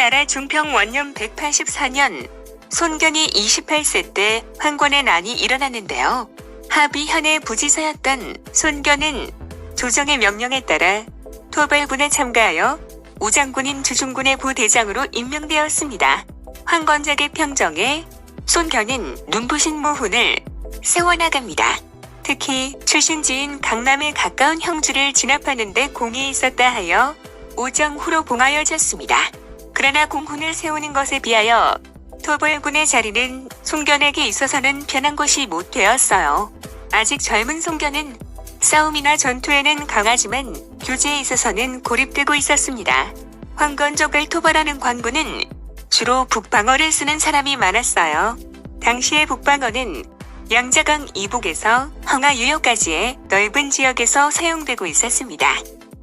우리나라 중평 원년 184년 손견이 28세 때 황권의 난이 일어났는데요. 하비현의 부지사였던 손견은 조정의 명령에 따라 토벌군에 참가하여 우장군인 주중군의 부대장으로 임명되었습니다. 황건적의 평정에 손견은 눈부신 모훈을 세워나갑니다. 특히 출신지인 강남에 가까운 형주를 진압하는 데 공이 있었다 하여 오정후로 봉하여졌습니다. 그러나 공훈을 세우는 것에 비하여 토벌군의 자리는 손견에게 있어서는 편한 곳이 못 되었어요. 아직 젊은 손견은 싸움이나 전투에는 강하지만 교제에 있어서는 고립되고 있었습니다. 황건적을 토벌하는 관군은 주로 북방어를 쓰는 사람이 많았어요. 당시의 북방어는 양자강 이북에서 황하 유역까지의 넓은 지역에서 사용되고 있었습니다.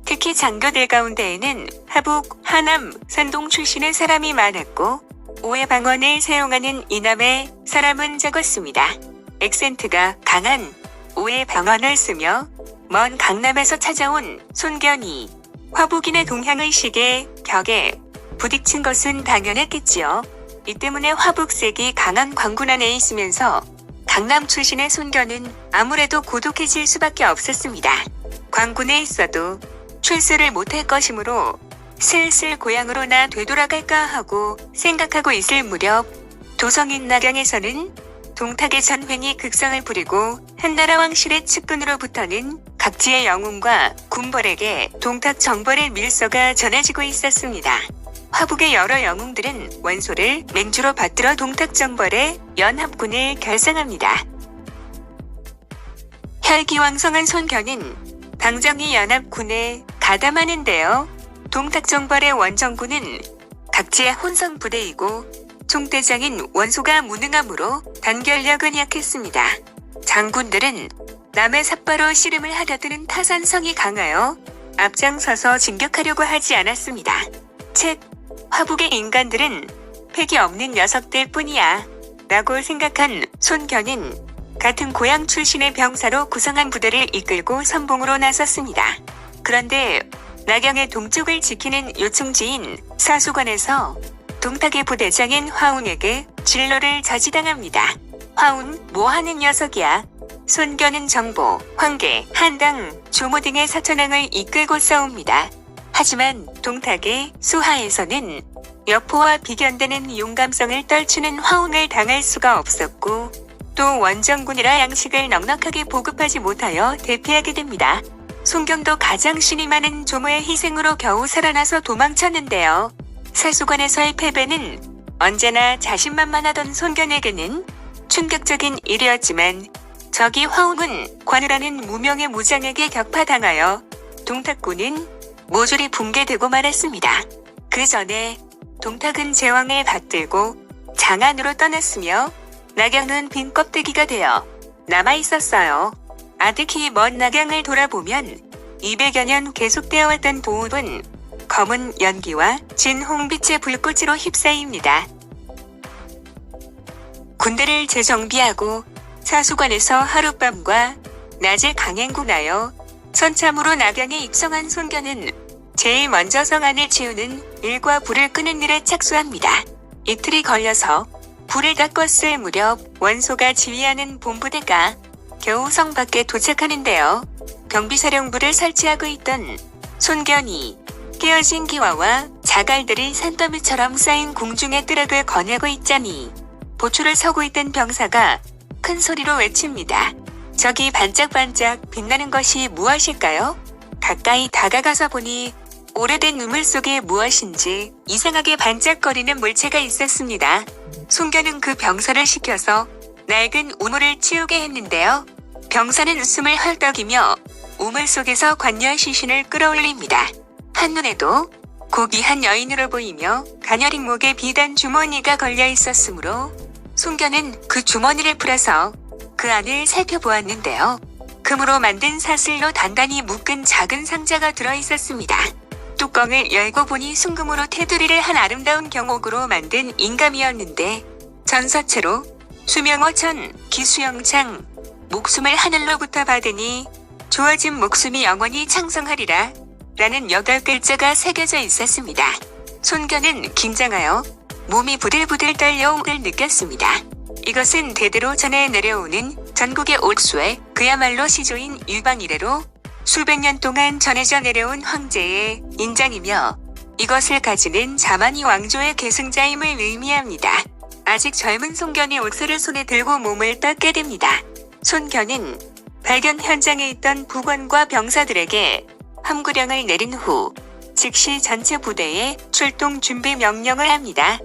특히 장교들 가운데에는 하북, 하남, 산동 출신의 사람이 많았고 오해 방언을 사용하는 이남의 사람은 적었습니다. 액센트가 강한 오해 방언을 쓰며 먼 강남에서 찾아온 손견이 화북인의 동향의식에 벽에 부딪힌 것은 당연했겠지요. 이 때문에 화북색이 강한 관군 안에 있으면서 강남 출신의 손견은 아무래도 고독해질 수밖에 없었습니다. 관군에 있어도 출세를 못할 것이므로 슬슬 고향으로나 되돌아갈까 하고 생각하고 있을 무렵 도성인 낙양에서는 동탁의 전횡이 극성을 부리고 한나라 왕실의 측근으로부터는 각지의 영웅과 군벌에게 동탁 정벌의 밀서가 전해지고 있었습니다. 화북의 여러 영웅들은 원소를 맹주로 받들어 동탁 정벌의 연합군을 결성합니다. 혈기왕성한 손견은 방정희 연합군에 가담하는데요. 동탁 정벌의 원정군은 각지의 혼성 부대이고 총대장인 원소가 무능하므로 단결력은 약했습니다. 장군들은 남의 삿바로 씨름을 하려드는 타산성이 강하여 앞장서서 진격하려고 하지 않았습니다. 즉, 화북의 인간들은 패기 없는 녀석들 뿐이야 라고 생각한 손견은 같은 고향 출신의 병사로 구성한 부대를 이끌고 선봉으로 나섰습니다. 그런데 낙양의 동쪽을 지키는 요충지인 사수관에서 동탁의 부대장인 화운에게 진로를 저지당합니다. 화운, 뭐하는 녀석이야. 손견은 정보, 황계, 한당, 조모 등의 사천왕을 이끌고 싸웁니다. 하지만 동탁의 수하에서는 여포와 비견되는 용감성을 떨치는 화운을 당할 수가 없었고 또 원정군이라 양식을 넉넉하게 보급하지 못하여 대피하게 됩니다. 손견도 가장 신이 많은 조모의 희생으로 겨우 살아나서 도망쳤는데요. 사수관에서의 패배는 언제나 자신만만하던 손견에게는 충격적인 일이었지만 적이 화운은 관우라는 무명의 무장에게 격파당하여 동탁군은 모조리 붕괴되고 말았습니다. 그 전에 동탁은 제왕을 받들고 장안으로 떠났으며 낙양은 빈 껍데기가 되어 남아있었어요. 아득히 먼 낙양을 돌아보면 200여 년 계속되어 왔던 보훈은 검은 연기와 진 홍빛의 불꽃으로 휩싸입니다. 군대를 재정비하고 사수관에서 하룻밤과 낮을 강행군하여 선참으로 낙양에 입성한 손견은 제일 먼저 성안을 치우는 일과 불을 끄는 일에 착수합니다. 이틀이 걸려서 불을 다 껐을 무렵 원소가 지휘하는 본부대가 겨우 성 밖에 도착하는데요. 경비사령부를 설치하고 있던 손견이 깨어진 기와와 자갈들이 산더미처럼 쌓인 궁중에 뜨락을 거냐고 있자니 보초를 서고 있던 병사가 큰 소리로 외칩니다. 저기 반짝반짝 빛나는 것이 무엇일까요? 가까이 다가가서 보니 오래된 우물 속에 무엇인지 이상하게 반짝거리는 물체가 있었습니다. 손견은 그 병사를 시켜서 낡은 우물을 치우게 했는데요. 병사는 숨을 헐떡이며 우물 속에서 관녀 시신을 끌어올립니다. 한눈에도 고귀한 여인으로 보이며 가녀린 목에 비단 주머니가 걸려 있었으므로 손견은 그 주머니를 풀어서 그 안을 살펴보았는데요. 금으로 만든 사슬로 단단히 묶은 작은 상자가 들어있었습니다. 뚜껑을 열고 보니 순금으로 테두리를 한 아름다운 경옥으로 만든 인감이었는데 전서체로 수명어천, 기수영창, 목숨을 하늘로부터 받으니 주어진 목숨이 영원히 창성하리라 라는 8글자가 새겨져 있었습니다. 손견은 긴장하여 몸이 부들부들 떨려옴을 느꼈습니다. 이것은 대대로 전해 내려오는 전국의 옥수의 그야말로 시조인 유방 이래로 수백 년 동안 전해져 내려온 황제의 인장이며 이것을 가지는 자만이 왕조의 계승자임을 의미합니다. 아직 젊은 손견이 옥새를 손에 들고 몸을 닦게 됩니다. 손견은 발견 현장에 있던 부관과 병사들에게 함구령을 내린 후 즉시 전체 부대에 출동 준비 명령을 합니다.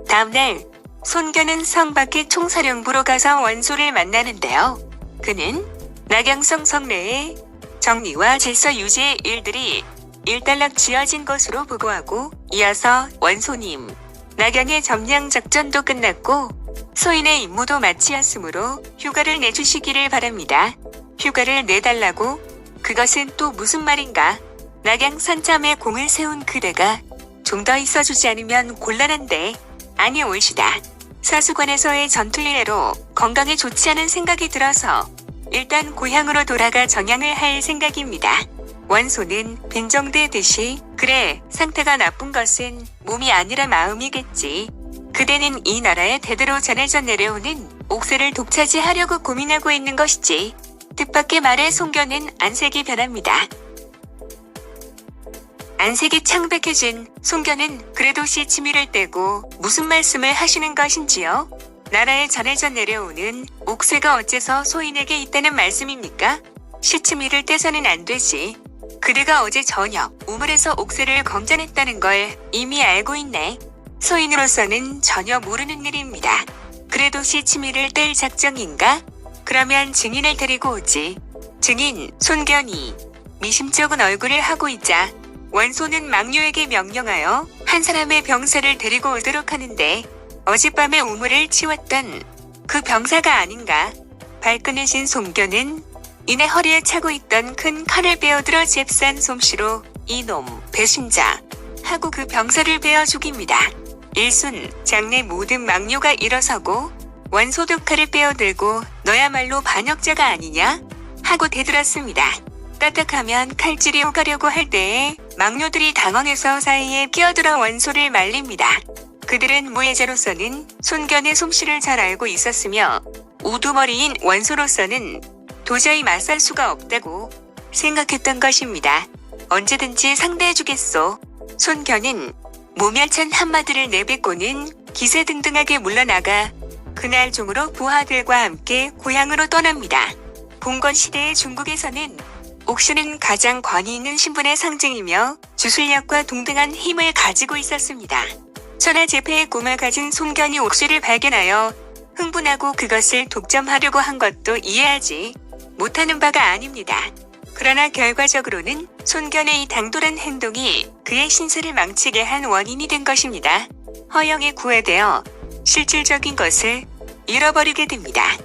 다음날 손견은 성 밖의 총사령부로 가서 원소를 만나는데요. 그는 낙양성 성내에 정리와 질서 유지의 일들이 일단락 지어진 것으로 보고하고 이어서 원소님, 낙양의 점령 작전도 끝났고 소인의 임무도 마치었으므로 휴가를 내주시기를 바랍니다. 휴가를 내달라고? 그것은 또 무슨 말인가? 낙양 산참에 공을 세운 그대가 좀 더 있어주지 않으면 곤란한데. 아니 옳시다. 사수관에서의 전투 이래로 건강에 좋지 않은 생각이 들어서 일단 고향으로 돌아가 정양을 할 생각입니다. 원소는 빈정대듯이 그래 상태가 나쁜 것은 몸이 아니라 마음이겠지. 그대는 이 나라에 대대로 전해져 내려오는 옥새를 독차지하려고 고민하고 있는 것이지. 뜻밖의 말에 손견은 안색이 변합니다. 안색이 창백해진 손견은 그래도 시치미를 떼고 무슨 말씀을 하시는 것인지요? 나라에 전해져 내려오는 옥새가 어째서 소인에게 있다는 말씀입니까? 시치미를 떼서는 안 되지. 그대가 어제 저녁 우물에서 옥새를 검전했다는 걸 이미 알고 있네. 소인으로서는 전혀 모르는 일입니다. 그래도 시치미를 뗄 작정인가? 그러면 증인을 데리고 오지. 증인 손견이 미심쩍은 얼굴을 하고 있자 원소는 망료에게 명령하여 한 사람의 병사를 데리고 오도록 하는데 어젯밤에 우물을 치웠던 그 병사가 아닌가. 발끈해진 손견은 이내 허리에 차고 있던 큰 칼을 빼어들어 잽싼 솜씨로 이놈 배신자 하고 그 병사를 베어 죽입니다. 일순 장내 모든 망료가 일어서고 원소도 칼을 빼어들고 너야말로 반역자가 아니냐? 하고 대들었습니다. 까딱하면 칼질이 오가려고 할 때에 망료들이 당황해서 사이에 끼어들어 원소를 말립니다. 그들은 무해자로서는 손견의 솜씨를 잘 알고 있었으며 우두머리인 원소로서는 도저히 맞설 수가 없다고 생각했던 것입니다. 언제든지 상대해주겠소. 손견은 모멸찬 한마디를 내뱉고는 기세등등하게 물러나가 그날 중으로 부하들과 함께 고향으로 떠납니다. 봉건 시대의 중국에서는 옥수는 가장 권위 있는 신분의 상징이며 주술력과 동등한 힘을 가지고 있었습니다. 천하제패의 꿈을 가진 손견이 옥수를 발견하여 흥분하고 그것을 독점하려고 한 것도 이해하지 못하는 바가 아닙니다. 그러나 결과적으로는 손견의 이 당돌한 행동이 그의 신세를 망치게 한 원인이 된 것입니다. 허영에 구애되어 실질적인 것을 잃어버리게 됩니다.